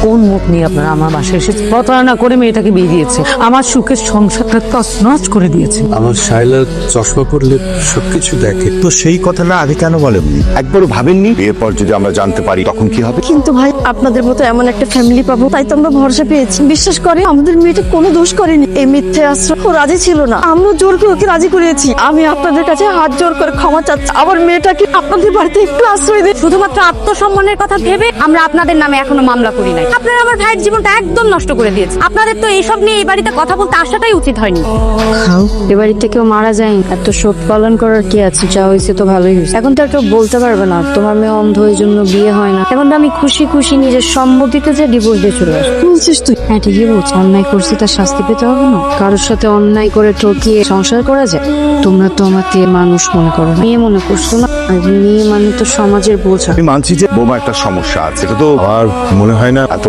কোন মুখ নিয়ে আপনারা আমার বাসায় এসে প্রতারণা করে মেয়েটাকে বিয়ে দিয়েছে, আমার সুখের সংসারটা তছনছ করে দিয়েছে। আমার শাইলা চশমা পরলে সবকিছু দেখে। তো সেই কথাটা আগে কেন বলেননি? একবারও ভাবেননি বিয়ের পর যদি আমরা জানতে পারি তখন কি হবে? কিন্তু ভাই আপনাদের মতো এমন একটা ফ্যামিলি পাবো তাই তো আমরা ভরসা পেয়েছি। বিশ্বাস করে আমাদের মেয়েটা কোনো দোষ করেনি। এই মিথ্যে আশ্রয় ও রাজি ছিল না, আমরা জোর করে ওকে রাজি করিয়েছি। আমি আপনাদের কাছে হাত জোর করে ক্ষমা চাচ্ছি। আমার মেয়েটাকে আপনাদের বাড়িতে একটু আশ্রয় দিন। শুধুমাত্র আত্মসম্মানের কথা ভেবে আমরা আপনাদের নামে এখনো মামলা করি নাই। আপনারা আমার ভাইয়ের জীবনটা একদম নষ্ট করে দিয়েছে। আপনাদের তো এইসব নিয়ে এই বাড়িতে কথা বলতে আসাটাই উচিত হয়নি। এ বাড়িতে কেউ মারা যায়নি, এত শোক পালন করার কি আছে? যা হয়েছে তো ভালোই হয়েছে। এখন তো আর কেউ বলতে পারবে না তোমার মেয়ে অন্ধ, এই জন্য বিয়ে হয় না। এখন তো আমি খুশি খুশি নিজের সম্মতিতে যে ডিভোর্স দিয়ে চলে আসবো। বলছিস তুই? হ্যাঁ ঠিকই বলছি। অন্যায় করছি তার শাস্তি পেতে হবে না? কারোর সাথে অন্যায় করে ঠকিয়ে সংসার করা যায়? তোমরা তো আমাকে মানুষ মনে করো, মেয়ে মনে করছো না। আর মেয়ে মানে তো সমাজের বোঝা। আমি মানছি যে বোমা একটা সমস্যা আছে, এটা তো আমার মনে হয় না এত